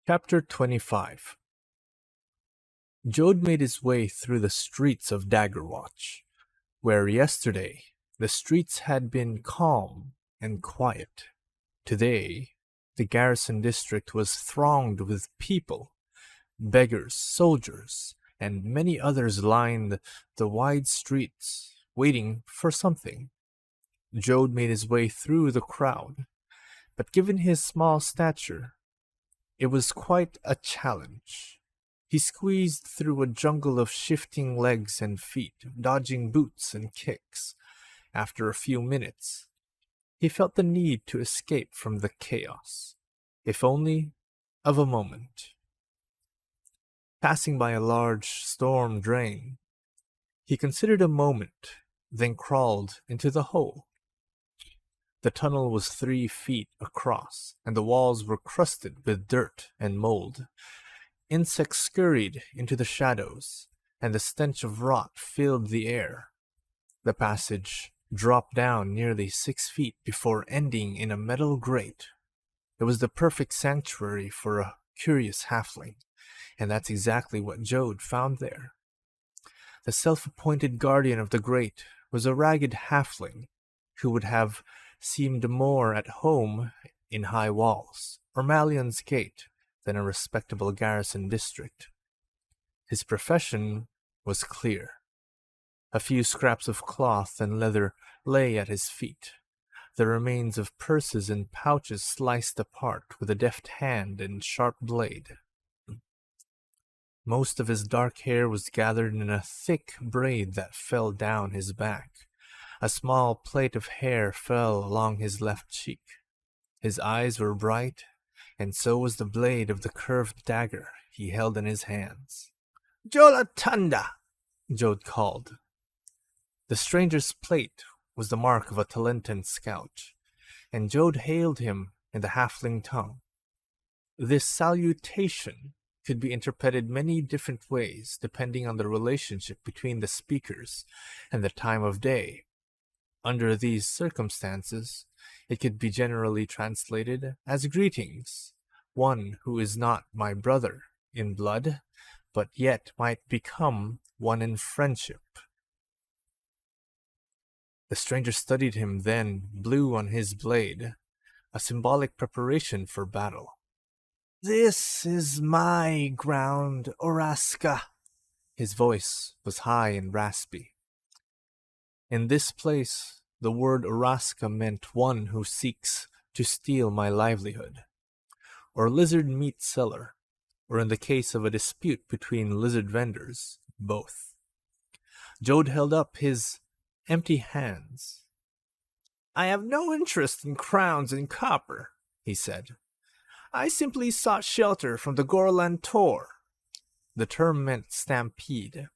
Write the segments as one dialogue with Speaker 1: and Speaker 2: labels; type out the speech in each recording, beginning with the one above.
Speaker 1: Chapter 25. Jode made his way through the streets of Daggerwatch, where yesterday the streets had been calm and quiet. Today, the garrison district was thronged with people. Beggars, soldiers, and many others lined the wide streets, waiting for something. Jode made his way through the crowd, but given his small stature, it was quite a challenge. He squeezed through a jungle of shifting legs and feet, dodging boots and kicks. After a few minutes, he felt the need to escape from the chaos, if only of a moment. Passing by a large storm drain, he considered a moment, then crawled into the hole. The tunnel was 3 feet across, and the walls were crusted with dirt and mold. Insects scurried into the shadows, and the stench of rot filled the air. The passage dropped down nearly 6 feet before ending in a metal grate. It was the perfect sanctuary for a curious halfling, and that's exactly what Jode found there. The self-appointed guardian of the grate was a ragged halfling who would have seemed more at home in Highwalls or Mallion's Gate than a respectable garrison district. His profession was clear. A few scraps of cloth and leather lay at his feet, the remains of purses and pouches sliced apart with a deft hand and sharp blade. Most of his dark hair was gathered in a thick braid that fell down his back. A small plait of hair fell along his left cheek. His eyes were bright, and so was the blade of the curved dagger he held in his hands. "Jolatunda!" Jode called. The stranger's plate was the mark of a Talentan scout, and Jode hailed him in the halfling tongue. This salutation could be interpreted many different ways depending on the relationship between the speakers and the time of day. Under these circumstances, it could be generally translated as greetings, one who is not my brother in blood, but yet might become one in friendship. The stranger studied him, then blew on his blade, a symbolic preparation for battle. "This is my ground, Oraska." His voice was high and raspy. In this place, the word Oraska meant one who seeks to steal my livelihood, or lizard meat seller, or in the case of a dispute between lizard vendors, both. Jode held up his empty hands. "I have no interest in crowns and copper," he said. "I simply sought shelter from the Gorland Tor." The term meant stampede,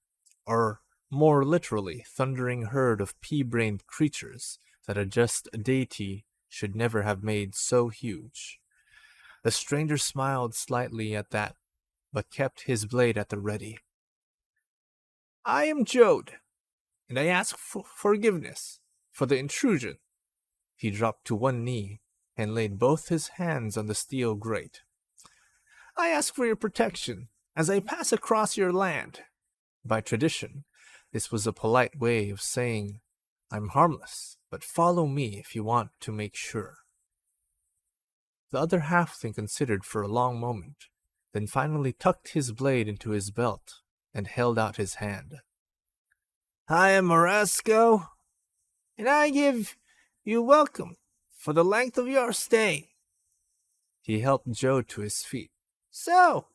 Speaker 1: or more literally, thundering herd of pea-brained creatures that a just deity should never have made so huge. The stranger smiled slightly at that, but kept his blade at the ready. "I am Jode, and I ask forgiveness for the intrusion." He dropped to one knee and laid both his hands on the steel grate. "I ask for your protection as I pass across your land." By tradition, this was a polite way of saying, "I'm harmless, but follow me if you want to make sure." The other halfling considered for a long moment, then finally tucked his blade into his belt and held out his hand. "I am Morasco, and I give you welcome for the length of your stay." He helped Joe to his feet. "So,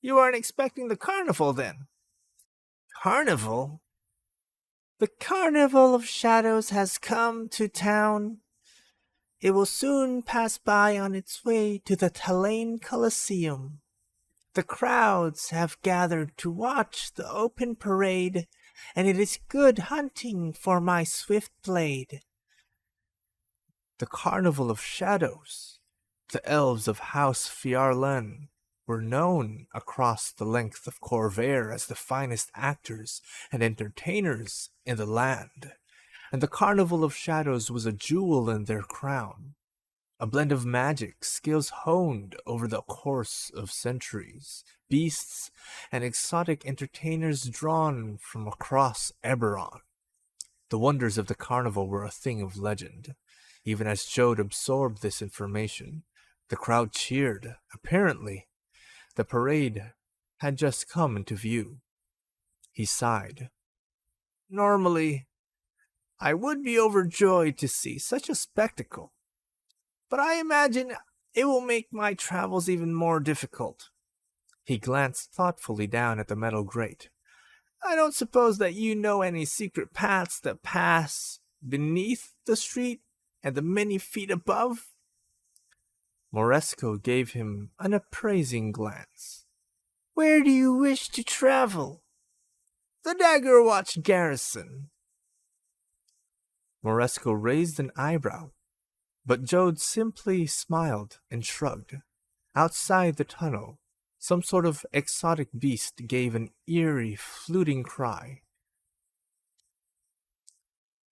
Speaker 1: you aren't expecting the carnival then?" "Carnival? The Carnival of Shadows has come to town. It will soon pass by on its way to the Talain Coliseum. The crowds have gathered to watch the open parade, and it is good hunting for my swift blade." The Carnival of Shadows. The elves of House Fiarlan were known across the length of Corvair as the finest actors and entertainers in the land, and the Carnival of Shadows was a jewel in their crown. a blend of magic, skills honed over the course of centuries, beasts, and exotic entertainers drawn from across Eberron. The wonders of the carnival were a thing of legend. Even as Jode absorbed this information, the crowd cheered. Apparently, the parade had just come into view. He sighed. Normally, I would be overjoyed to see such a spectacle, but I imagine it will make my travels even more difficult. He glanced thoughtfully down at the metal grate. I don't suppose that you know any secret paths that pass beneath the street and the many feet above? Moresco gave him an appraising glance. Where do you wish to travel? The Dagger Watch garrison. Moresco raised an eyebrow, but Jode simply smiled and shrugged. Outside the tunnel, some sort of exotic beast gave an eerie, fluting cry.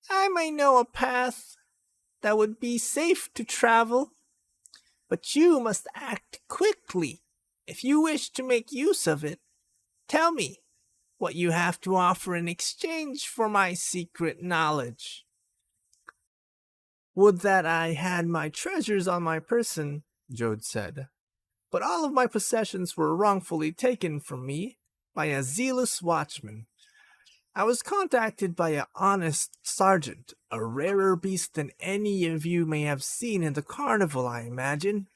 Speaker 1: I may know a path that would be safe to travel, but you must act quickly if you wish to make use of it. Tell me what you have to offer in exchange for my secret knowledge. Would that I had my treasures on my person, Jode said, but all of my possessions were wrongfully taken from me by a zealous watchman. I was contacted by an honest sergeant, a rarer beast than any of you may have seen in the carnival, I imagine,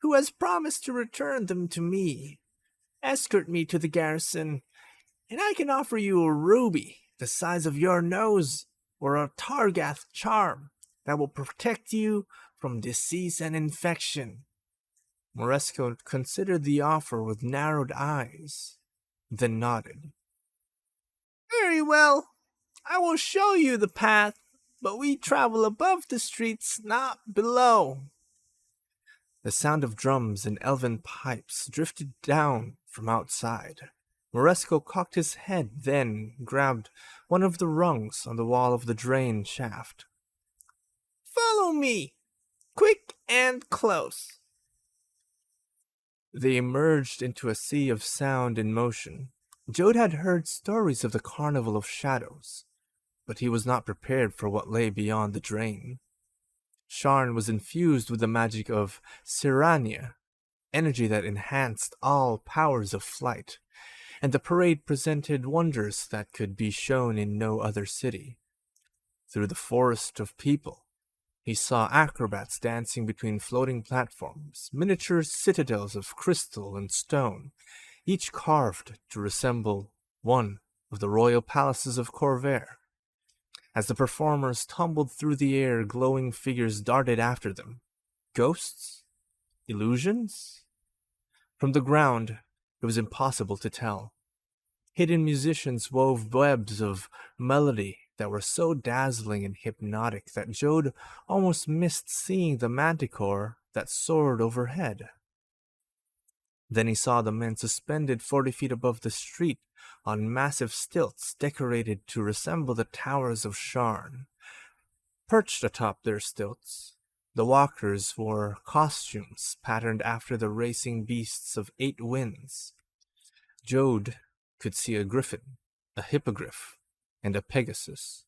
Speaker 1: who has promised to return them to me. Escort me to the garrison, and I can offer you a ruby the size of your nose, or a Targath charm that will protect you from disease and infection. Moresco considered the offer with narrowed eyes, then nodded. Very well. I will show you the path, but we travel above the streets, not below. The sound of drums and elven pipes drifted down from outside. Moresco cocked his head, then grabbed one of the rungs on the wall of the drain shaft. Follow me, quick and close. They emerged into a sea of sound and motion. Jode had heard stories of the Carnival of Shadows, but he was not prepared for what lay beyond the drain. Sharn was infused with the magic of Sirania, energy that enhanced all powers of flight, and the parade presented wonders that could be shown in no other city. Through the forest of people, he saw acrobats dancing between floating platforms, miniature citadels of crystal and stone, each carved to resemble one of the royal palaces of Corvair. As the performers tumbled through the air, glowing figures darted after them. Ghosts? Illusions? From the ground, it was impossible to tell. Hidden musicians wove webs of melody that were so dazzling and hypnotic that Jode almost missed seeing the manticore that soared overhead. Then he saw the men suspended 40 feet above the street on massive stilts decorated to resemble the towers of Sharn. Perched atop their stilts, the walkers wore costumes patterned after the racing beasts of 8 winds. Jode could see a griffin, a hippogriff, and a pegasus,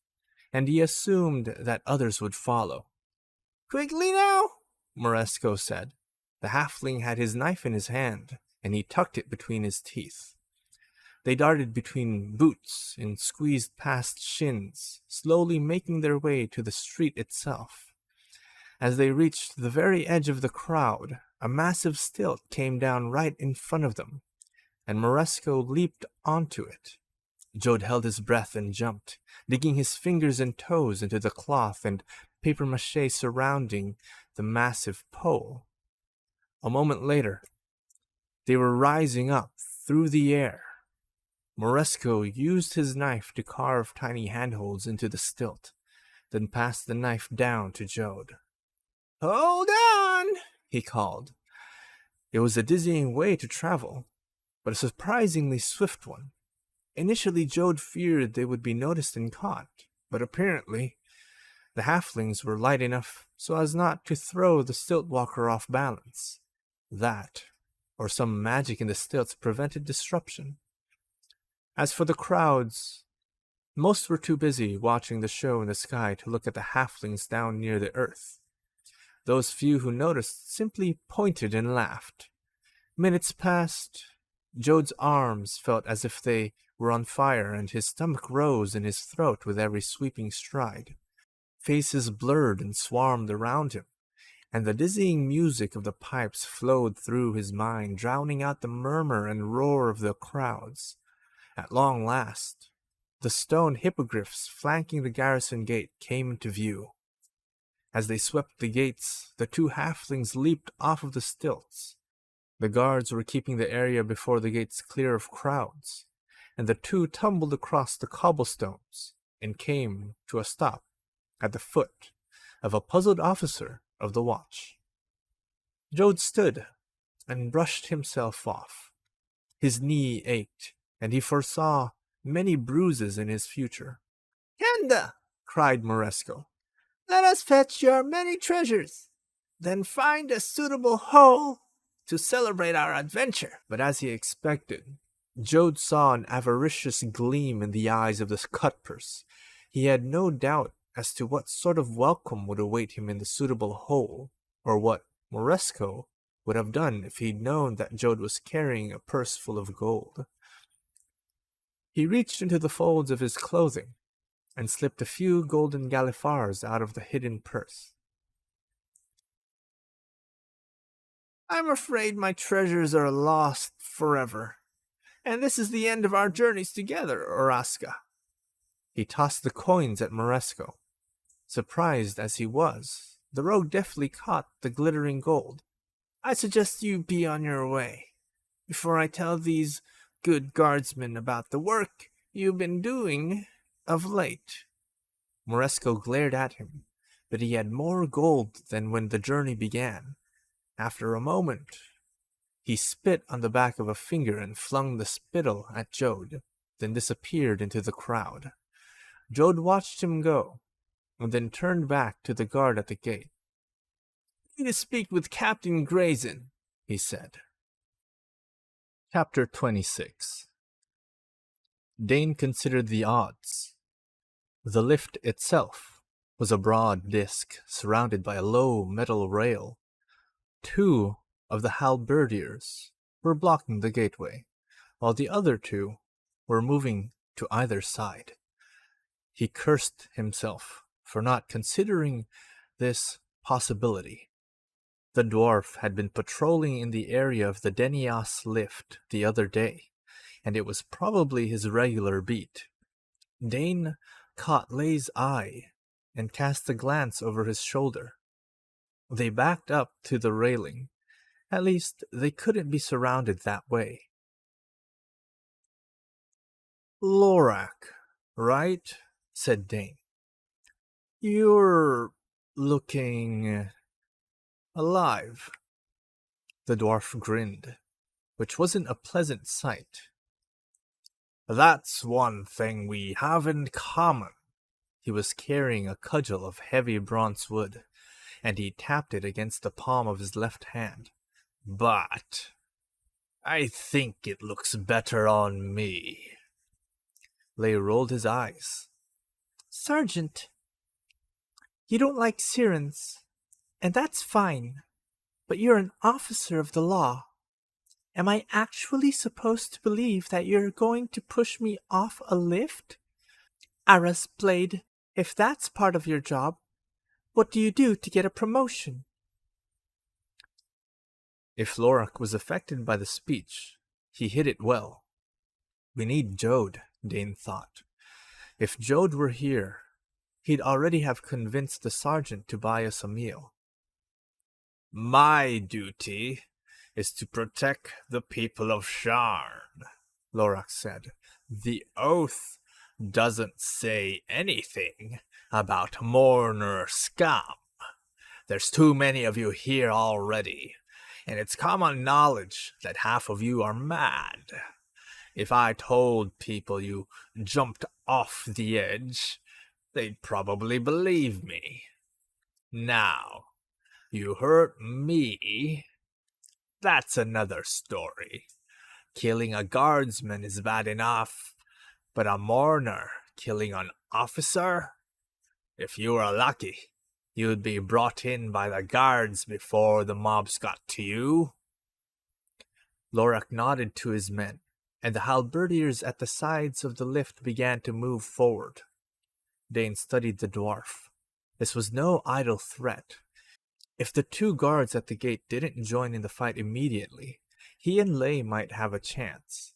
Speaker 1: and he assumed that others would follow. Quickly now, Moresco said. The halfling had his knife in his hand, and he tucked it between his teeth. They darted between boots and squeezed past shins, slowly making their way to the street itself. As they reached the very edge of the crowd, a massive stilt came down right in front of them, and Moresco leaped onto it. Jode held his breath and jumped, digging his fingers and toes into the cloth and papier-mâché surrounding the massive pole. A moment later, they were rising up through the air. Moresco used his knife to carve tiny handholds into the stilt, then passed the knife down to Jode. Hold on, he called. It was a dizzying way to travel, but a surprisingly swift one. Initially, Jode feared they would be noticed and caught, but apparently, the halflings were light enough so as not to throw the stilt walker off balance. That, or some magic in the stilts, prevented disruption. As for the crowds, most were too busy watching the show in the sky to look at the halflings down near the earth. Those few who noticed simply pointed and laughed. Minutes passed. Jode's arms felt as if they were on fire, and his stomach rose in his throat with every sweeping stride. Faces blurred and swarmed around him, and the dizzying music of the pipes flowed through his mind, drowning out the murmur and roar of the crowds. At long last, the stone hippogriffs flanking the garrison gate came into view. As they swept the gates, the two halflings leaped off of the stilts. The guards were keeping the area before the gates clear of crowds, and the two tumbled across the cobblestones and came to a stop at the foot of a puzzled officer of the watch. Jode stood and brushed himself off. His knee ached, and he foresaw many bruises in his future. "Kenda!" cried Moresco. "Let us fetch your many treasures, then find a suitable hole to celebrate our adventure." But as he expected, Jode saw an avaricious gleam in the eyes of the cutpurse. He had no doubt as to what sort of welcome would await him in the suitable hole, or what Moresco would have done if he'd known that Jode was carrying a purse full of gold. He reached into the folds of his clothing and slipped a few golden gallifars out of the hidden purse. "I'm afraid my treasures are lost forever, and this is the end of our journeys together, Oraska." He tossed the coins at Moresco. Surprised as he was, the rogue deftly caught the glittering gold. "I suggest you be on your way, before I tell these good guardsmen about the work you've been doing of late." Moresco glared at him, but he had more gold than when the journey began. After a moment, he spit on the back of a finger and flung the spittle at Jode, then disappeared into the crowd. Jode watched him go, and then turned back to the guard at the gate. "I need to speak with Captain Grayson," he said. Chapter 26. Dane considered the odds. The lift itself was a broad disk surrounded by a low metal rail. Two of the halberdiers were blocking the gateway, while the other two were moving to either side. He cursed himself for not considering this possibility. The dwarf had been patrolling in the area of the Denias lift the other day, and it was probably his regular beat. Dane caught Lay's eye and cast a glance over his shoulder. They backed up to the railing. At least, they couldn't be surrounded that way. "Lorak, right?" said Dane. "You're looking alive." The dwarf grinned, which wasn't a pleasant sight. "That's one thing we have in common." He was carrying a cudgel of heavy bronze wood, and he tapped it against the palm of his left hand. "But I think it looks better on me." Lay rolled his eyes. "Sergeant, you don't like sirens, and that's fine, but you're an officer of the law. Am I actually supposed to believe that you're going to push me off a lift? Aras Blade, if that's part of your job, what do you do to get a promotion?" If Lorak was affected by the speech, he hid it well. We need Jode, Dane thought. If Jode were here, he'd already have convinced the sergeant to buy us a meal. "My duty is to protect the people of Sharn," Lorak said. "The oath doesn't say anything about mourner scum. There's too many of you here already, and it's common knowledge that half of you are mad. If I told people you jumped off the edge, they'd probably believe me. Now, you hurt me. That's another story. Killing a guardsman is bad enough, but a mourner killing an officer? If you were lucky, you'd be brought in by the guards before the mobs got to you. Lorak nodded to his men, and the halberdiers at the sides of the lift began to move forward. Dane studied the dwarf. This was no idle threat. If the two guards at the gate didn't join in the fight immediately, he and Lay might have a chance.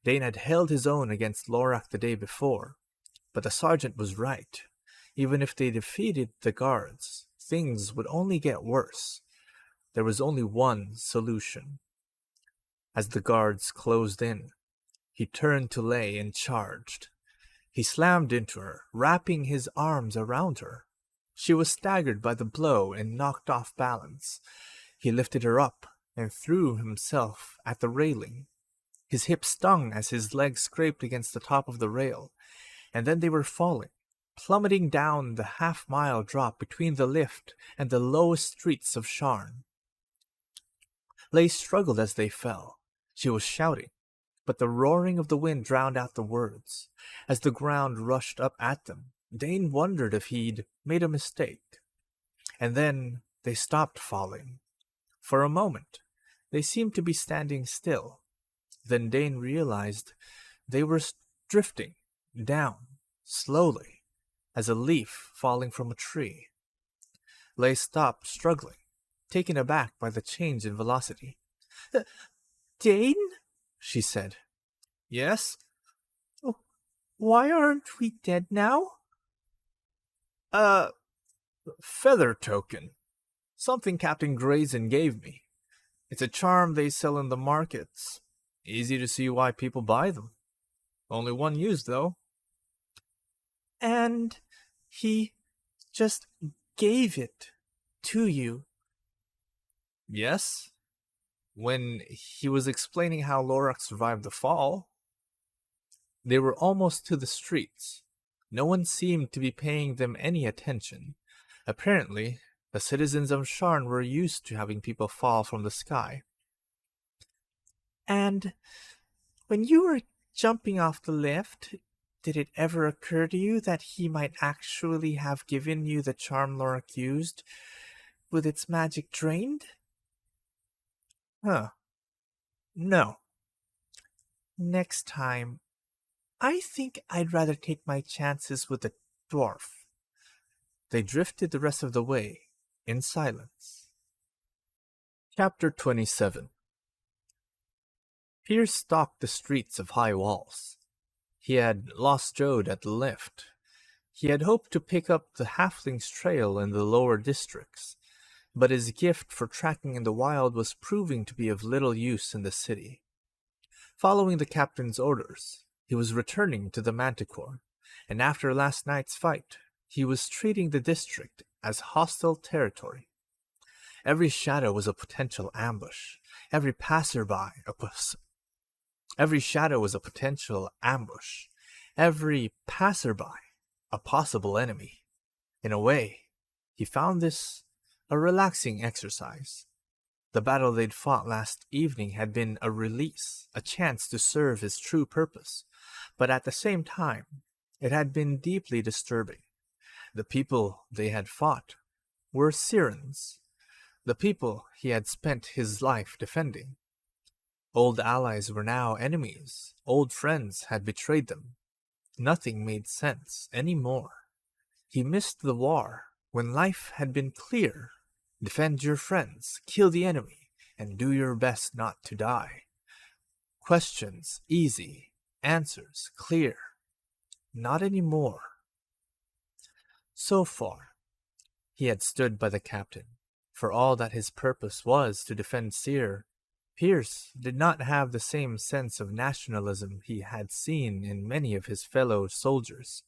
Speaker 1: Dane had held his own against Lorak the day before, but the sergeant was right. Even if they defeated the guards, things would only get worse. There was only one solution. As the guards closed in, he turned to Lay and charged. He slammed into her, wrapping his arms around her. She was staggered by the blow and knocked off balance. He lifted her up and threw himself at the railing. His hip stung as his legs scraped against the top of the rail, and then they were falling, plummeting down the half-mile drop between the lift and the lowest streets of Sharn. Lay struggled as they fell. She was shouting, but the roaring of the wind drowned out the words. As the ground rushed up at them, Dane wondered if he'd made a mistake. And then they stopped falling. For a moment, they seemed to be standing still. Then Dane realized they were drifting down, slowly, as a leaf falling from a tree. Lay stopped, struggling, taken aback by the change in velocity.
Speaker 2: Dane?
Speaker 1: She said. Yes?
Speaker 2: Oh, why aren't we dead now?
Speaker 1: Feather token. Something Captain Grayson gave me. It's a charm they sell in the markets. Easy to see why people buy them. Only one use, though.
Speaker 2: And he just gave it to you.
Speaker 1: Yes. When he was explaining how Lorak survived the fall. They were almost to the streets. No one seemed to be paying them any attention. Apparently, the citizens of Sharn were used to having people fall from the sky.
Speaker 2: And when you were jumping off the lift, did it ever occur to you that he might actually have given you the charm Lorak used, with its magic drained?
Speaker 1: Huh. No.
Speaker 2: Next time, I think I'd rather take my chances with the dwarf.
Speaker 1: They drifted the rest of the way, in silence. Chapter 27. Piers stalked the streets of Highwalls. He had lost Jode at the lift. He had hoped to pick up the halfling's trail in the lower districts, but his gift for tracking in the wild was proving to be of little use in the city. Following the captain's orders, he was returning to the Manticore, and after last night's fight, he was treating the district as hostile territory. Every shadow was a potential ambush. Every shadow was a potential ambush. Every passerby, a possible enemy. In a way, he found this a relaxing exercise. The battle they'd fought last evening had been a release, a chance to serve his true purpose, but at the same time, it had been deeply disturbing. The people they had fought were Sirens, the people he had spent his life defending. Old allies were now enemies. Old friends had betrayed them. Nothing made sense anymore. He missed the war when life had been clear. Defend your friends, kill the enemy, and do your best not to die. Questions easy, answers clear. Not anymore. So far, he had stood by the captain. For all that his purpose was to defend Seer, Piers did not have the same sense of nationalism he had seen in many of his fellow soldiers.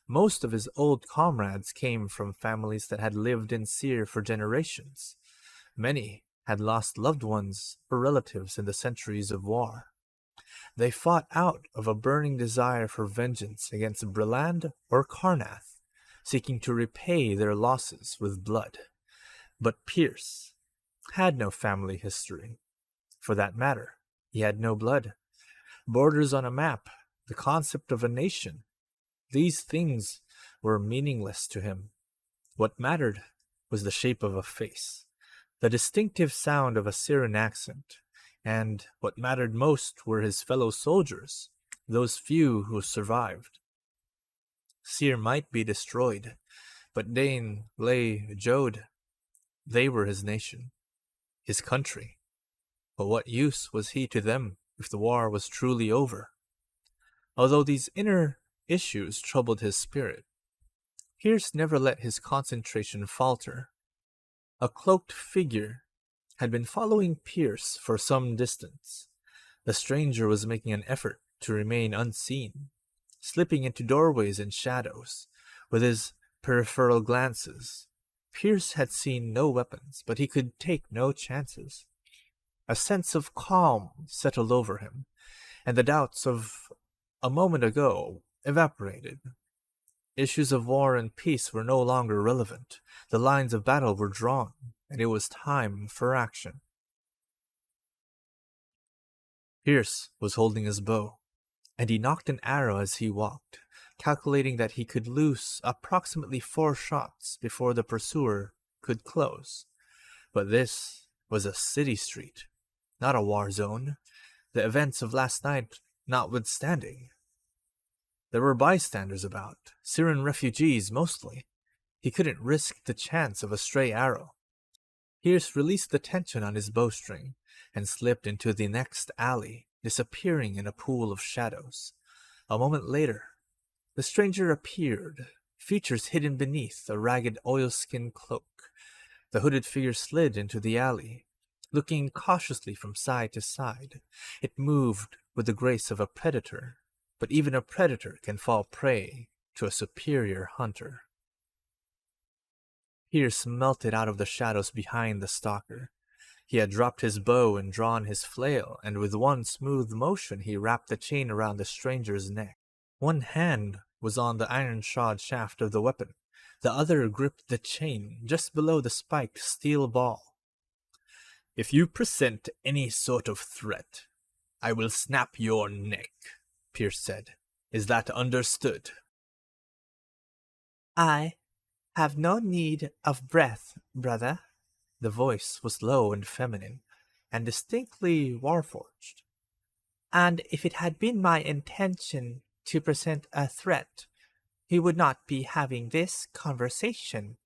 Speaker 1: Most of his old comrades came from families that had lived in Seer for generations. Many had lost loved ones or relatives in the centuries of war. They fought out of a burning desire for vengeance against Breland or Karnath, seeking to repay their losses with blood. But Piers had no family history. For that matter, he had no blood. Borders on a map, the concept of a nation, these things were meaningless to him. What mattered was the shape of a face, the distinctive sound of a Syrian accent, and what mattered most were his fellow soldiers, those few who survived. Seir might be destroyed, but Dane, Lay, Jode, they were his nation, his country. But what use was he to them if the war was truly over? Although these inner issues troubled his spirit, Piers never let his concentration falter. A cloaked figure had been following Piers for some distance. The stranger was making an effort to remain unseen, slipping into doorways and shadows. With his peripheral glances, Piers had seen no weapons, but he could take no chances. A sense of calm settled over him, and the doubts of a moment ago evaporated. Issues of war and peace were no longer relevant. The lines of battle were drawn, and it was time for action. Piers was holding his bow, and he nocked an arrow as he walked, calculating that he could loose approximately 4 shots before the pursuer could close. But this was a city street, not a war zone, the events of last night notwithstanding. There were bystanders about, Syrian refugees mostly. He couldn't risk the chance of a stray arrow. Piers released the tension on his bowstring and slipped into the next alley, disappearing in a pool of shadows. A moment later, the stranger appeared, features hidden beneath a ragged oilskin cloak. The hooded figure slid into the alley, looking cautiously from side to side. It moved with the grace of a predator, but even a predator can fall prey to a superior hunter. Piers melted out of the shadows behind the stalker. He had dropped his bow and drawn his flail, and with one smooth motion he wrapped the chain around the stranger's neck. One hand was on the iron-shod shaft of the weapon. The other gripped the chain just below the spiked steel ball. "If you present any sort of threat, I will snap your neck," Piers said. "Is that understood?"
Speaker 2: I have no need of breath, brother. The voice was low and feminine, and distinctly warforged. And if it had been my intention to present a threat, we would not be having this conversation.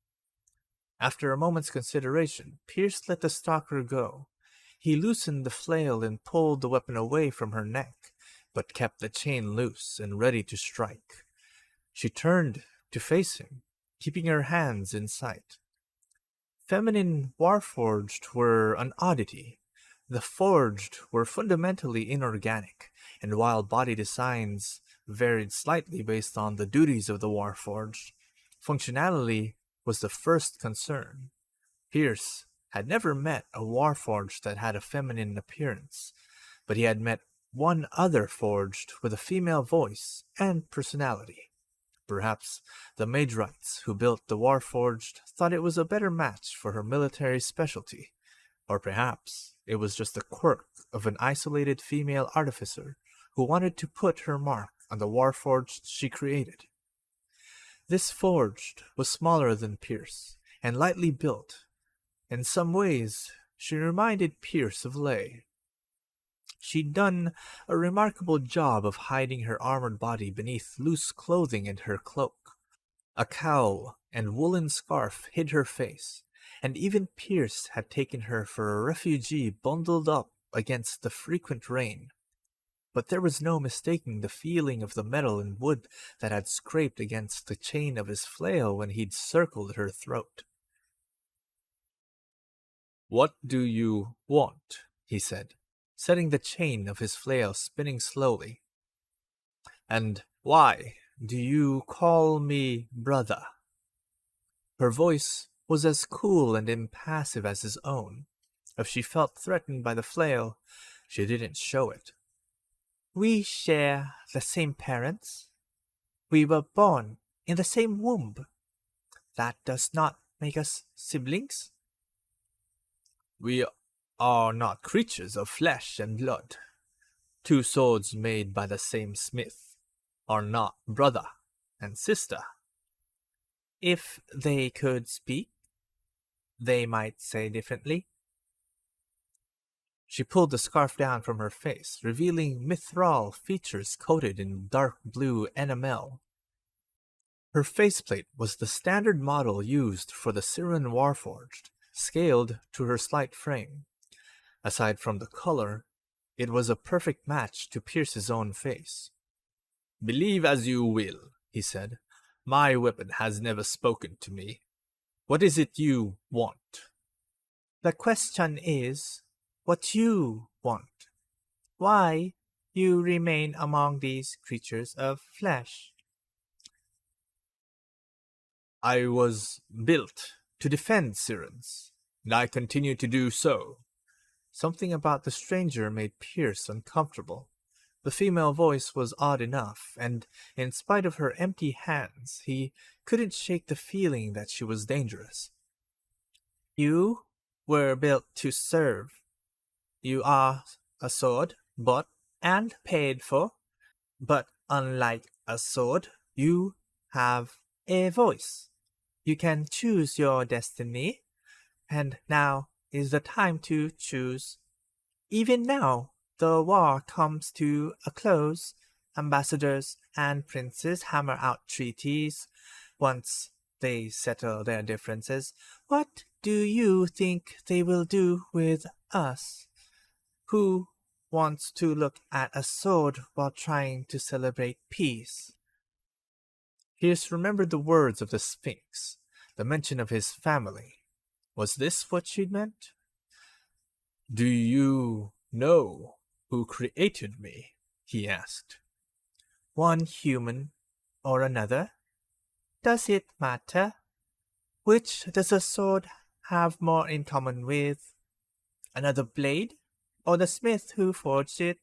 Speaker 1: After a moment's consideration, Piers let the stalker go. He loosened the flail and pulled the weapon away from her neck, but kept the chain loose and ready to strike. She turned to face him, keeping her hands in sight. Feminine Warforged were an oddity. The Forged were fundamentally inorganic, and while body designs varied slightly based on the duties of the Warforged, functionality was the first concern. Piers had never met a Warforged that had a feminine appearance, but he had met one other forged with a female voice and personality. Perhaps the Maidrites who built the Warforged thought it was a better match for her military specialty, or perhaps it was just a quirk of an isolated female artificer who wanted to put her mark on the Warforged she created. This Forged was smaller than Piers, and lightly built. In some ways, she reminded Piers of Lay. She'd done a remarkable job of hiding her armored body beneath loose clothing and her cloak. A cowl and woolen scarf hid her face, and even Piers had taken her for a refugee bundled up against the frequent rain. But there was no mistaking the feeling of the metal and wood that had scraped against the chain of his flail when he'd circled her throat. "What do you want?" he said, setting the chain of his flail spinning slowly. "And why do you call me brother?" Her voice was as cool and impassive as his own. If she felt threatened by the flail, she didn't show it.
Speaker 2: We share the same parents. We were born in the same womb. that does not make us siblings?
Speaker 1: We are not creatures of flesh and blood. Two swords made by the same smith are not brother and sister.
Speaker 2: If they could speak, they might say differently.
Speaker 1: She pulled the scarf down from her face, revealing Mithral features coated in dark blue enamel. Her faceplate was the standard model used for the Sharn Warforged, scaled to her slight frame. Aside from the color, it was a perfect match to Pierce's own face. "Believe as you will," he said. "My weapon has never spoken to me. What is it you want?"
Speaker 2: The question is, what you want. Why you remain among these creatures of flesh.
Speaker 1: "I was built to defend Sirens, and I continue to do so." Something about the stranger made Piers uncomfortable. The female voice was odd enough, and in spite of her empty hands, he couldn't shake the feeling that she was dangerous.
Speaker 2: You were built to serve. You are a sword, bought and paid for, but unlike a sword, you have a voice. You can choose your destiny, and now is the time to choose. Even now, the war comes to a close. Ambassadors and princes hammer out treaties. Once they settle their differences, what do you think they will do with us? Who wants to look at a sword while trying to celebrate peace?
Speaker 1: Pierce remembered the words of the Sphinx, the mention of his family. Was this what she'd meant? "Do you know who created me?" he asked.
Speaker 2: One human or another? Does it matter? Which does a sword have more in common with? Another blade? Or the smith who forged it?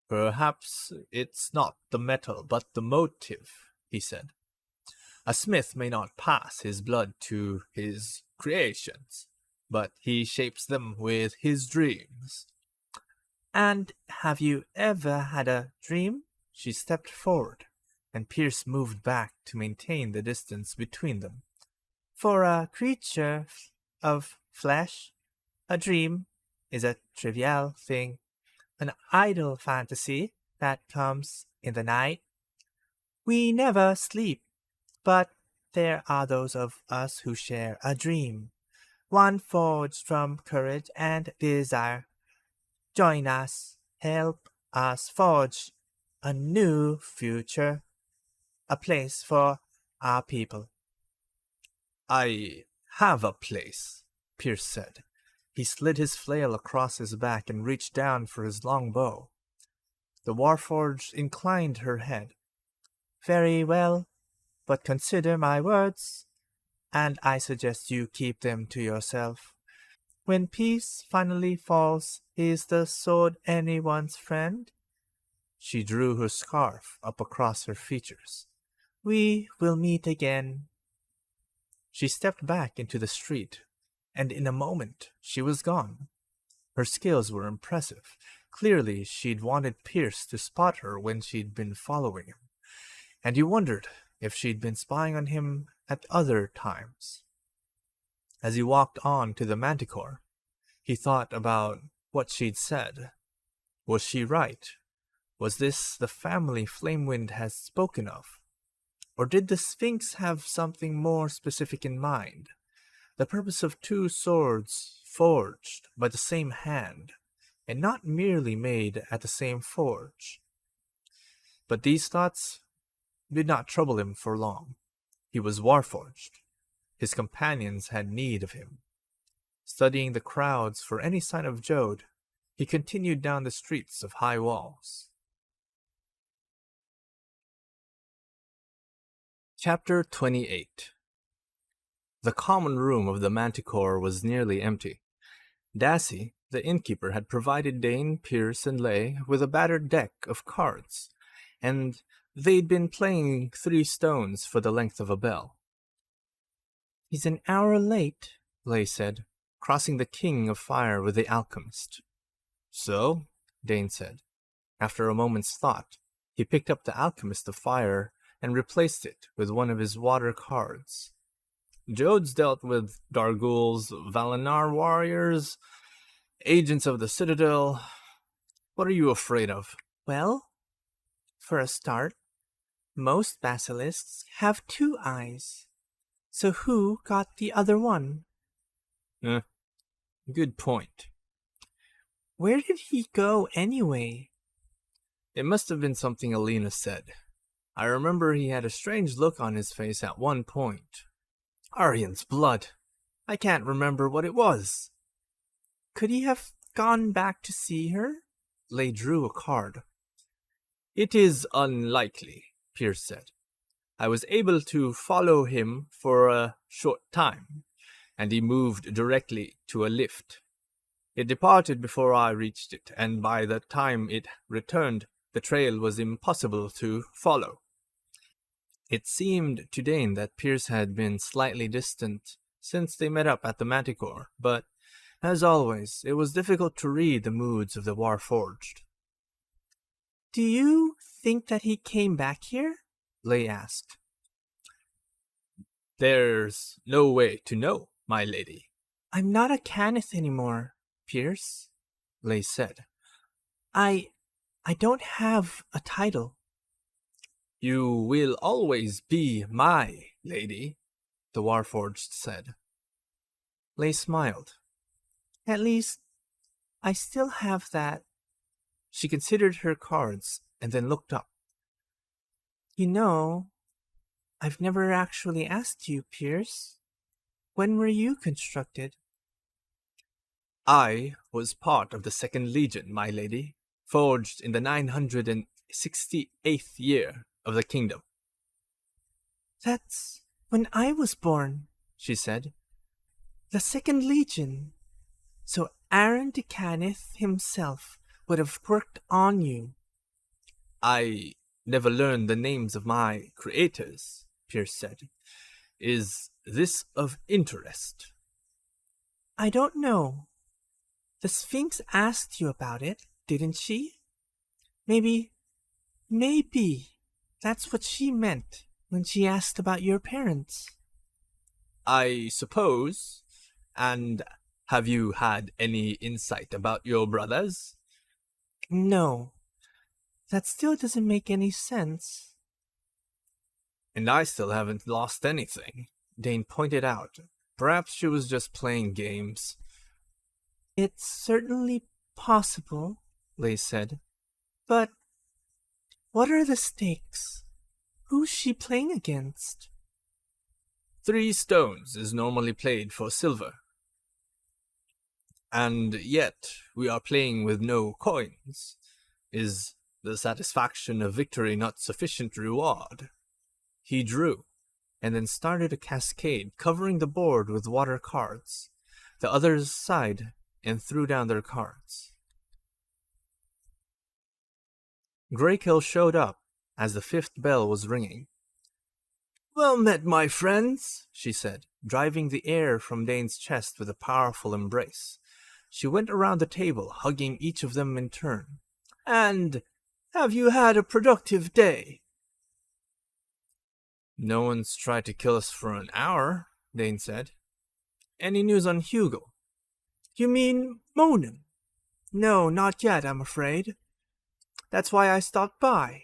Speaker 1: "Perhaps it's not the metal, but the motive," he said. "A smith may not pass his blood to his creations, but he shapes them with his dreams."
Speaker 2: And have you ever had a dream? She stepped forward, and Pierce moved back to maintain the distance between them. For a creature of flesh, a dream is a trivial thing, an idle fantasy that comes in the night. We never sleep, but there are those of us who share a dream, one forged from courage and desire. Join us, help us forge a new future, a place for our people.
Speaker 1: "I have a place," Pierce said. He slid his flail across his back and reached down for his long bow. The Warforged inclined her head.
Speaker 2: Very well, but consider my words, and I suggest you keep them to yourself. When peace finally falls, is the sword anyone's friend?
Speaker 1: She drew her scarf up across her features.
Speaker 2: We will meet again.
Speaker 1: She stepped back into the street, and in a moment she was gone. Her skills were impressive. Clearly she'd wanted Pierce to spot her when she'd been following him, and he wondered if she'd been spying on him at other times. As he walked on to the Manticore, he thought about what she'd said. Was she right? Was this the family Flamewind had spoken of? Or did the Sphinx have something more specific in mind? The purpose of two swords forged by the same hand, and not merely made at the same forge. But these thoughts did not trouble him for long. He was Warforged. His companions had need of him. Studying the crowds for any sign of Jode, he continued down the streets of Highwalls. Chapter 28. The common room of the Manticore was nearly empty. Dassie, the innkeeper, had provided Dane, Piers, and Leigh with a battered deck of cards, and they'd been playing 3 stones for the length of a bell.
Speaker 2: He's an hour late,
Speaker 1: Lay said, crossing the king of fire with the alchemist. So? Dane said. After a moment's thought, he picked up the alchemist of fire and replaced it with one of his water cards. Jode's dealt with Darguls, Valinar warriors, agents of the Citadel. What are you afraid of?
Speaker 2: Well, for a start, most basilisks have 2 eyes. So who got the other one?
Speaker 1: Good point.
Speaker 2: Where did he go anyway?
Speaker 1: It must have been something Alina said. I remember he had a strange look on his face at one point. Aryan's blood. I can't remember what it was.
Speaker 2: Could he have gone back to see her?
Speaker 1: Lay drew a card. It is unlikely, Piers said. I was able to follow him for a short time, and he moved directly to a lift. It departed before I reached it, and by the time it returned, the trail was impossible to follow. It seemed to Dane that Piers had been slightly distant since they met up at the Manticore, but, as always, it was difficult to read the moods of the Warforged.
Speaker 2: Do you think that he came back here?
Speaker 1: Lay asked. There's no way to know, my lady.
Speaker 2: I'm not a Canith anymore, Piers,
Speaker 1: Lay said.
Speaker 2: I don't have a title.
Speaker 1: You will always be my lady, the Warforged said. Lay smiled.
Speaker 2: At least, I still have that.
Speaker 1: She considered her cards and then looked up.
Speaker 2: You know, I've never actually asked you, Piers. When were you constructed?
Speaker 1: I was part of the Second Legion, my lady, forged in the 968th year of the kingdom.
Speaker 2: That's when I was born,
Speaker 1: she said.
Speaker 2: The Second Legion. So Aaron de Canith himself would have worked on you.
Speaker 1: I never learned the names of my creators, Piers said. Is this of interest?
Speaker 2: I don't know. The Sphinx asked you about it, didn't she? Maybe that's what she meant when she asked about your parents.
Speaker 1: I suppose. And have you had any insight about your brothers?
Speaker 2: No. That still doesn't make any sense.
Speaker 1: And I still haven't lost anything, Dane pointed out. Perhaps she was just playing games.
Speaker 2: It's certainly possible,
Speaker 1: Lay said.
Speaker 2: But what are the stakes? Who's she playing against?
Speaker 1: 3 stones is normally played for silver. And yet we are playing with no coins. Is the satisfaction of victory not sufficient reward? He drew, and then started a cascade covering the board with water cards. The others sighed and threw down their cards. Greykill showed up as the 5th bell was ringing. Well met, my friends, she said, driving the air from Dane's chest with a powerful embrace. She went around the table, hugging each of them in turn. And have you had a productive day? No one's tried to kill us for an hour, Dane said. Any news on Hugo?
Speaker 2: You mean Monin? No, not yet, I'm afraid. That's why I stopped by.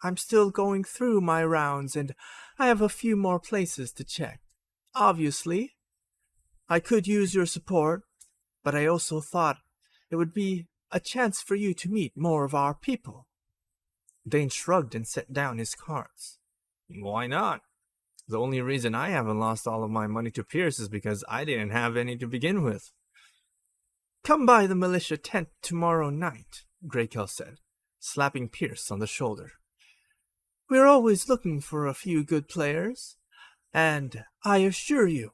Speaker 2: I'm still going through my rounds, and I have a few more places to check. Obviously, I could use your support, but I also thought it would be a chance for you to meet more of our people.
Speaker 1: Dane shrugged and set down his cards. Why not? The only reason I haven't lost all of my money to Piers is because I didn't have any to begin with.
Speaker 2: Come by the militia tent tomorrow night, Greykill said, slapping Piers on the shoulder. We're always looking for a few good players, and I assure you,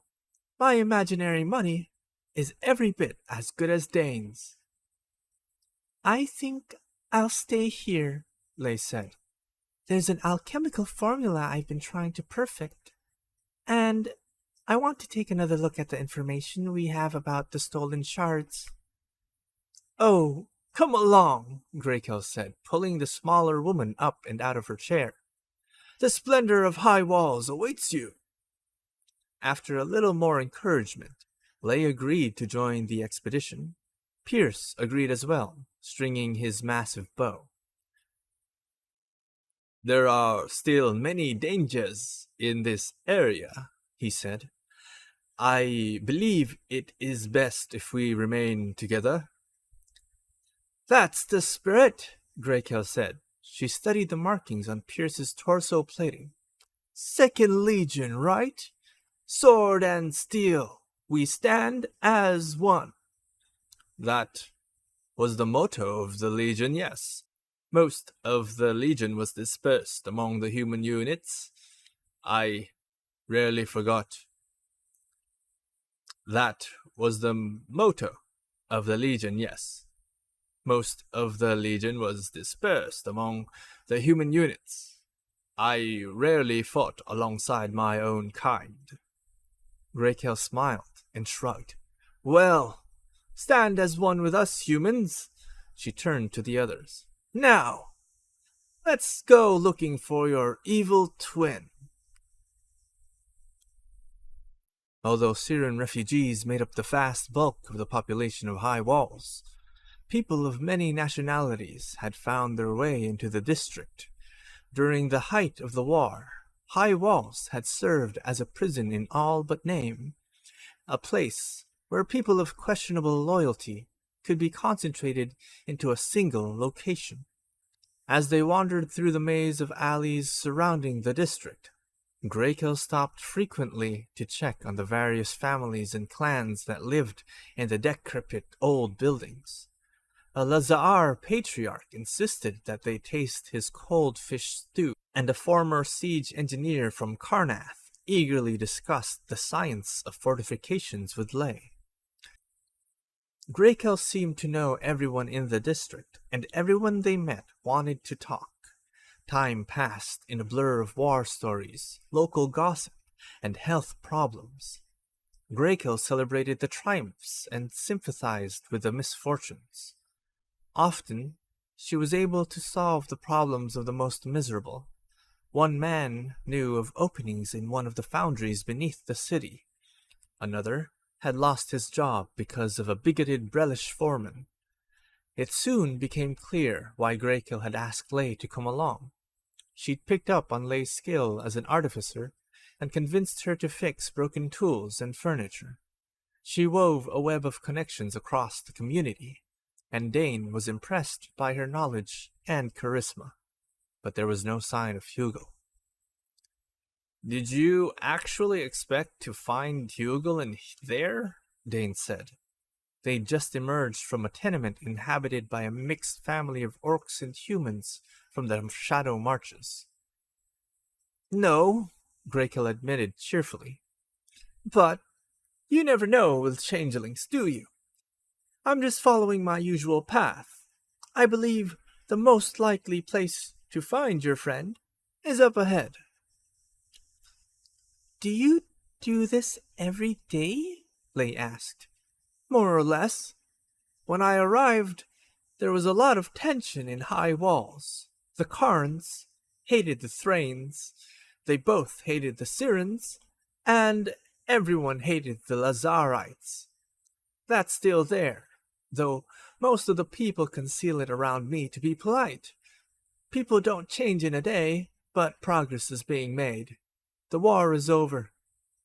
Speaker 2: my imaginary money is every bit as good as Dane's. I think I'll stay here, Lay said. There's an alchemical formula I've been trying to perfect, and I want to take another look at the information we have about the stolen shards.
Speaker 1: Oh, come along, Greykill said, pulling the smaller woman up and out of her chair. The splendor of Highwalls awaits you. After a little more encouragement, Lay agreed to join the expedition. Piers agreed as well, stringing his massive bow. There are still many dangers in this area, he said. I believe it is best if we remain together. That's the spirit, Greykill said. She studied the markings on Piers's torso plating. Second Legion, right? Sword and steel, we stand as one. That was the motto of the Legion, yes. Most of the Legion was dispersed among the human units. I rarely forgot. That was the motto of the Legion, yes. Most of the Legion was dispersed among the human units. I rarely fought alongside my own kind. Greykill smiled and shrugged. Well, stand as one with us humans. She turned to the others. Now, let's go looking for your evil twin. Although Syrian refugees made up the vast bulk of the population of Highwalls, people of many nationalities had found their way into the district. During the height of the war, Highwalls had served as a prison in all but name, a place where people of questionable loyalty could be concentrated into a single location. As they wandered through the maze of alleys surrounding the district, Greykill stopped frequently to check on the various families and clans that lived in the decrepit old buildings. A Lazar patriarch insisted that they taste his cold fish stew, and a former siege engineer from Karnath eagerly discussed the science of fortifications with Lay. Greykill seemed to know everyone in the district, and everyone they met wanted to talk. Time passed in a blur of war stories, local gossip, and health problems. Greykill celebrated the triumphs and sympathized with the misfortunes. Often, she was able to solve the problems of the most miserable. One man knew of openings in one of the foundries beneath the city. Another had lost his job because of a bigoted Brelish foreman. It soon became clear why Greykill had asked Lay to come along. She'd picked up on Lay's skill as an artificer and convinced her to fix broken tools and furniture. She wove a web of connections across the community, and Dane was impressed by her knowledge and charisma. But there was no sign of Hugel. Did you actually expect to find Hugel in there? Dane said. They'd just emerged from a tenement inhabited by a mixed family of orcs and humans from the Shadow Marches. No, Greykill admitted cheerfully. But you never know with changelings, do you? I'm just following my usual path. I believe the most likely place to find your friend is up ahead. Do you do this every day? Lay asked. More or less. When I arrived, there was a lot of tension in Highwalls. The Karns hated the Thrains, they both hated the Sirens, and everyone hated the Lazarites. That's still there, though most of the people conceal it around me to be polite. People don't change in a day, but progress is being made. The war is over,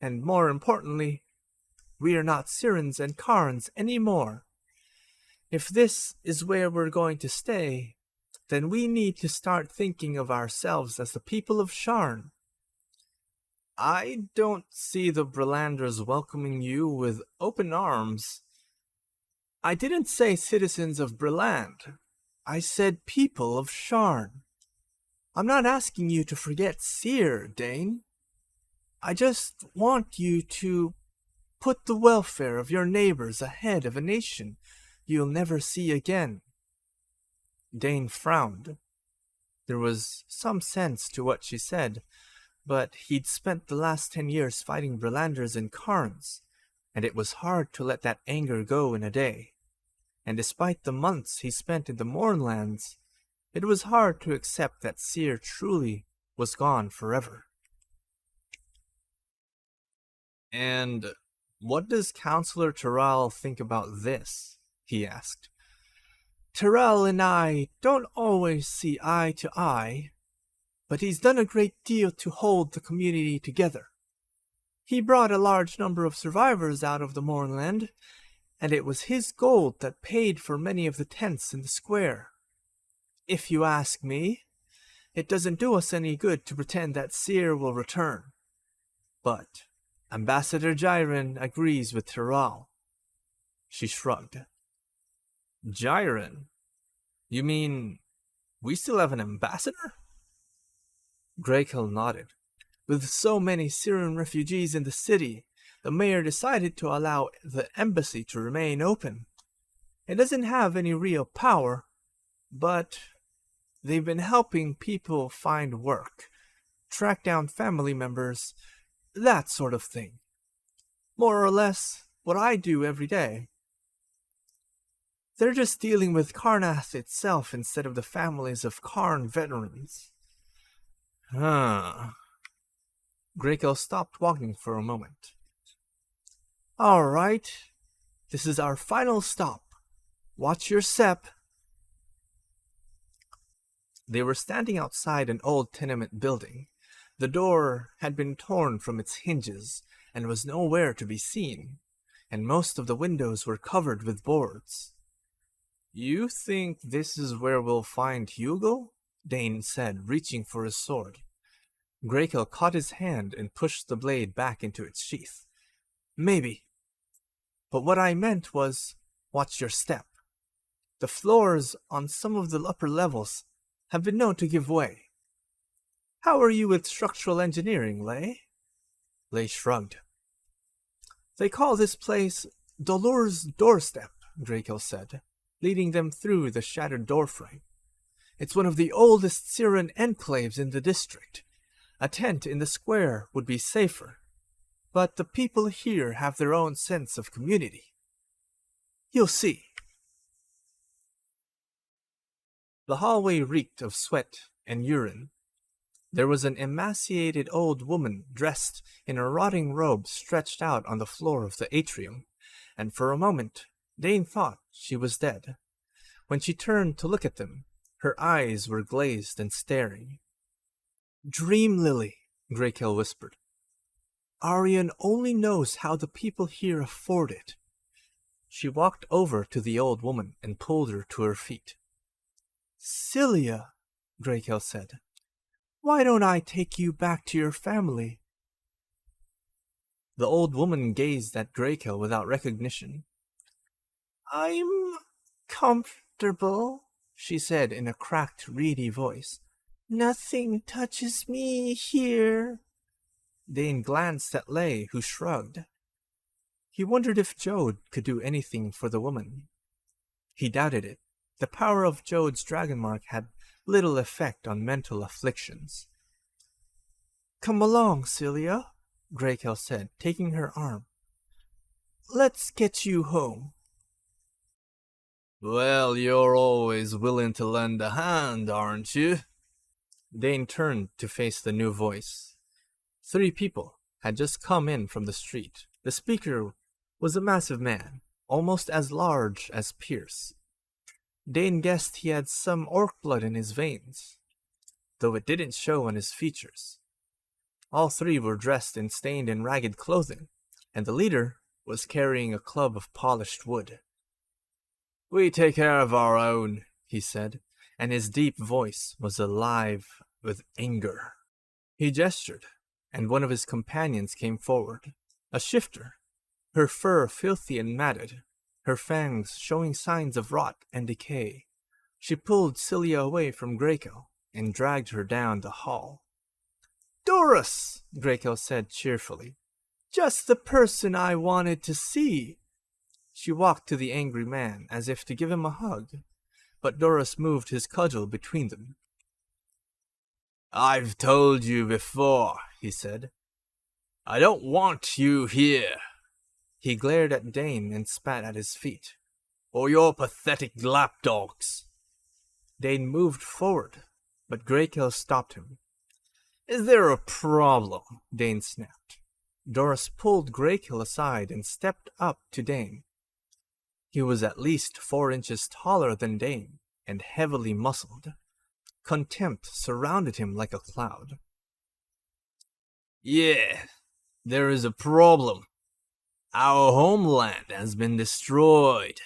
Speaker 1: and more importantly, we are not Sirens and Karns anymore. If this is where we're going to stay, then we need to start thinking of ourselves as the people of Sharn. I don't see the Brelanders welcoming you with open arms. I didn't say citizens of Breland. I said people of Sharn. I'm not asking you to forget Seer, Dane. I just want you to put the welfare of your neighbors ahead of a nation you'll never see again. Dane frowned. There was some sense to what she said,
Speaker 2: But he'd spent the last 10 years fighting Verlanders and Karns, and it was hard to let that anger go in a day. And despite the months he spent in the Mournlands, it was hard to accept that Seer truly was gone forever.
Speaker 1: And what does Counselor Terral think about this? He asked.
Speaker 2: Terral and I don't always see eye to eye, but he's done a great deal to hold the community together. He brought a large number of survivors out of the Mournland, and it was his gold that paid for many of the tents in the square. If you ask me, it doesn't do us any good to pretend that Seer will return. But Ambassador Gyron agrees with Terral. She shrugged.
Speaker 1: Gyron? You mean we still have an ambassador?
Speaker 2: Greykill nodded. With so many Syrian refugees in the city, the mayor decided to allow the embassy to remain open. It doesn't have any real power, but they've been helping people find work, track down family members, that sort of thing. More or less what I do every day. They're just dealing with Karnath itself instead of the families of Karn veterans.
Speaker 1: Greykill stopped walking for a moment.
Speaker 2: All right, this is our final stop. Watch your step.
Speaker 1: They were standing outside an old tenement building. The door had been torn from its hinges and was nowhere to be seen, and most of the windows were covered with boards. You think this is where we'll find Hugo? Dane said, reaching for his sword. Greykill caught his hand and pushed the blade back into its sheath.
Speaker 2: Maybe. But what I meant was, watch your step. The floors on some of the upper levels have been known to give way. How are you with structural engineering, Lay?
Speaker 1: Lay shrugged.
Speaker 2: They call this place Dolor's Doorstep, Greykill said, leading them through the shattered doorframe. It's one of the oldest Syrian enclaves in the district. A tent in the square would be safer, but the people here have their own sense of community. You'll see.
Speaker 1: The hallway reeked of sweat and urine. There was an emaciated old woman dressed in a rotting robe stretched out on the floor of the atrium, and for a moment Dane thought she was dead. When she turned to look at them, her eyes were glazed and staring.
Speaker 2: Dream Lily, Greykill whispered.
Speaker 1: Arian only knows how the people here afford it. She walked over to the old woman and pulled her to her feet.
Speaker 2: Cilia, Greykill said, why don't I take you back to your family?
Speaker 1: The old woman gazed at Greykill without recognition.
Speaker 2: I'm comfortable, she said in a cracked, reedy voice. Nothing touches me here.
Speaker 1: Dane glanced at Lay, who shrugged. He wondered if Jode could do anything for the woman. He doubted it. The power of Jode's dragon mark had little effect on mental afflictions.
Speaker 2: Come along, Cilia, Greykill said, taking her arm. Let's get you home.
Speaker 1: Well, you're always willing to lend a hand, aren't you? Dane turned to face the new voice. 3 people had just come in from the street. The speaker was a massive man, almost as large as Piers. Dane guessed he had some orc blood in his veins, though it didn't show on his features. All 3 were dressed in stained and ragged clothing, and the leader was carrying a club of polished wood. We take care of our own, he said, and his deep voice was alive with anger. He gestured, and one of his companions came forward, a shifter, her fur filthy and matted, her fangs showing signs of rot and decay. She pulled Cilia away from Greykill and dragged her down the hall.
Speaker 2: Doris, Greykill said cheerfully. Just the person I wanted to see. She walked to the angry man as if to give him a hug, but Doris moved his cudgel between them.
Speaker 3: I've told you before,
Speaker 1: he said. "I don't want you here." He glared at Dane and spat at his feet. "Or your pathetic lapdogs." Dane moved forward, but Greykill stopped him. "Is there a problem?" Dane snapped. Doris pulled Greykill aside and stepped up to Dane. He was at least 4 inches taller than Dane and heavily muscled. Contempt surrounded him like a cloud. "Yeah, there is a problem. Our homeland has been destroyed.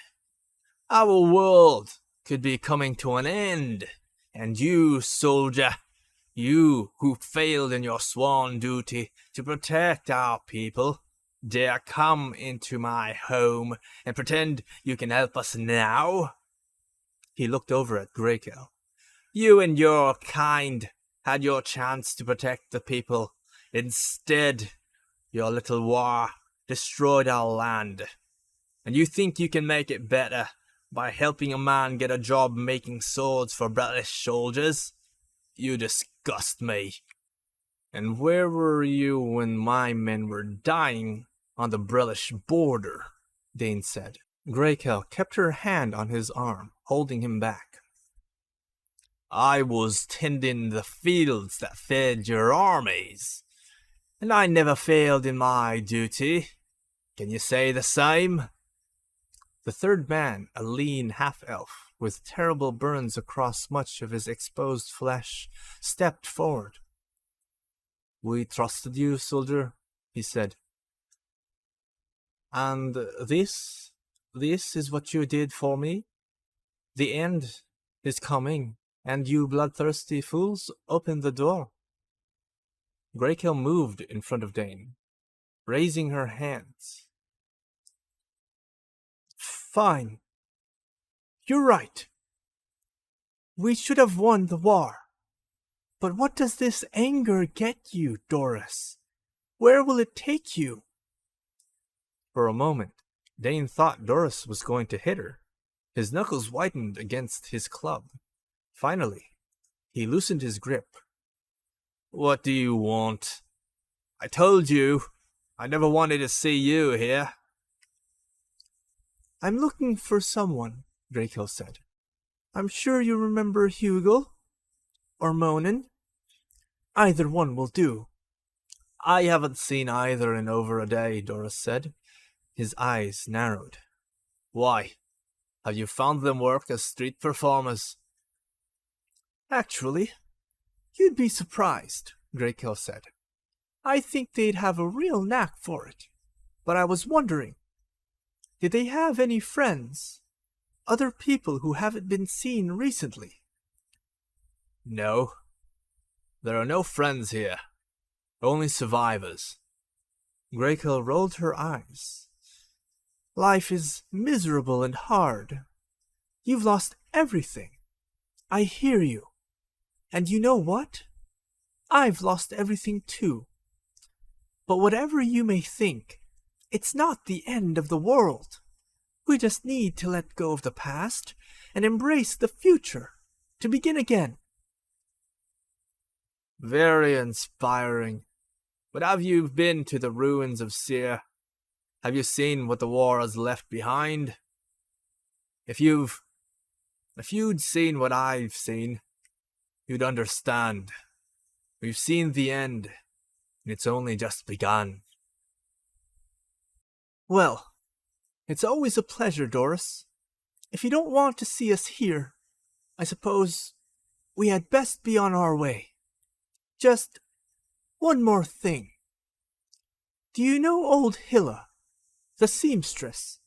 Speaker 1: Our world could be coming to an end, and you, soldier, you who failed in your sworn duty to protect our people, dare come into my home and pretend you can help us now?" He looked over at Greykill. "You and your kind had your chance to protect the people. Instead, your little war destroyed our land. And you think you can make it better by helping a man get a job making swords for British soldiers? You disgust me." "And where were you when my men were dying on the British border?" Dane said. Greykill kept her hand on his arm, holding him back. "I was tending the fields that fed your armies, and I never failed in my duty. Can you say the same?" The third man, a lean half-elf with terrible burns across much of his exposed flesh, stepped forward. "We trusted you, soldier," he said. "And this is what you did for me? The end is coming, and you bloodthirsty fools open the door." Greykill moved in front of Dane, raising her hands. "Fine. You're right. We should have won the war. But what does this anger get you, Doris? Where will it take you?" For a moment, Dane thought Doris was going to hit her. His knuckles whitened against his club. Finally, he loosened his grip. "What do you want? I told you I never wanted to see you here." "I'm looking for someone," Greykill said. "I'm sure you remember Hugel or Monin. Either one will do." "I haven't seen either in over a day," Doris said. His eyes narrowed. "Why? Have you found them work as street performers?"
Speaker 2: "Actually, you'd be surprised," Greykill said. "I think they'd have a real knack for it. But I was wondering, did they have any friends? Other people who haven't been seen recently?"
Speaker 1: "No. There are no friends here. Only survivors."
Speaker 2: Greykill rolled her eyes. "Life is miserable and hard. You've lost everything. I hear you. And you know what? I've lost everything too. But whatever you may think, it's not the end of the world. We just need to let go of the past and embrace the future to begin again."
Speaker 1: "Very inspiring. But have you been to the ruins of Seir? Have you seen what the war has left behind? If you'd seen what I've seen, you'd understand. We've seen the end, and it's only just begun."
Speaker 2: "Well, it's always a pleasure, Doris. If you don't want to see us here, I suppose we had best be on our way. Just one more thing. Do you know old Hilla, the seamstress?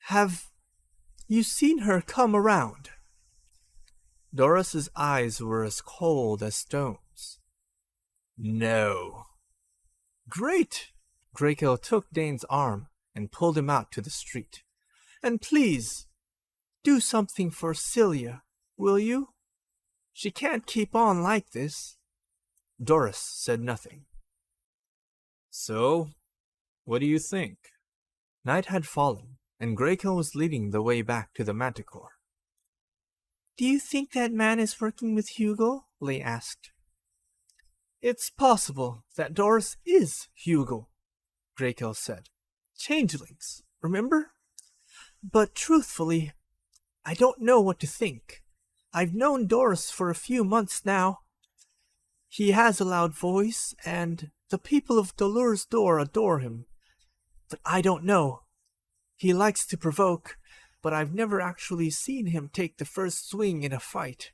Speaker 2: Have you seen her come around?"
Speaker 1: Doris's eyes were as cold as stones. "No."
Speaker 2: "Great!"
Speaker 1: Greykill took Dane's arm and pulled him out to the street.
Speaker 2: "And please, do something for Celia, will you? She can't keep on like this."
Speaker 1: Doris said nothing. "So, what do you think?" Night had fallen, and Greykill was leading the way back to the Manticore.
Speaker 2: "Do you think that man is working with Hugel?" Lay asked. It's possible that Doris is Hugo, Greykill said. Changelings, remember? But truthfully, I don't know what to think. I've known Doris for a few months now. He has a loud voice, and the people of Dolur's Door adore him. But I don't know. He likes to provoke, but I've never actually seen him take the first swing in a fight,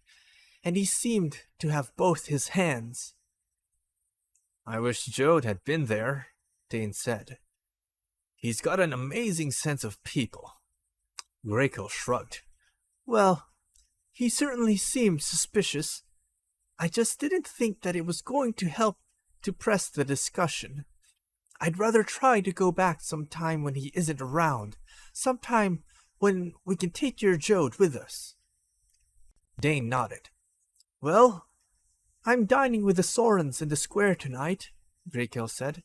Speaker 2: and he seemed to have both his hands.
Speaker 1: I wish Jode had been there, Dane said. He's got an amazing sense of people. Greykill shrugged.
Speaker 2: Well, he certainly seemed suspicious. I just didn't think that it was going to help to press the discussion. I'd rather try to go back sometime when he isn't around, sometime when we can take your Jode with us.
Speaker 1: Dane nodded.
Speaker 2: Well, I'm dining with the Sorens in the square tonight, Greykill said.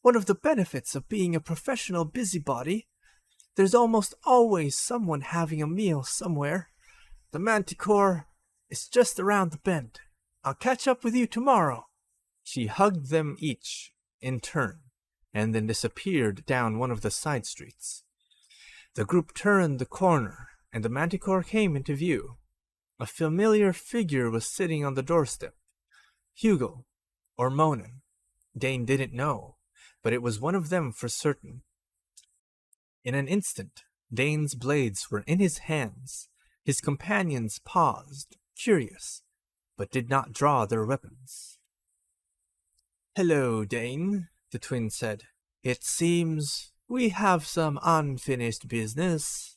Speaker 2: One of the benefits of being a professional busybody, there's almost always someone having a meal somewhere. The Manticore is just around the bend. I'll catch up with you tomorrow.
Speaker 1: She hugged them each, in turn, and then disappeared down one of the side streets. The group turned the corner, and the Manticore came into view. A familiar figure was sitting on the doorstep. Hugo, or Monin. Dane didn't know, but it was one of them for certain. In an instant, Dane's blades were in his hands. His companions paused, curious, but did not draw their weapons.
Speaker 2: Hello, Dane, the twin said. It seems we have some unfinished business.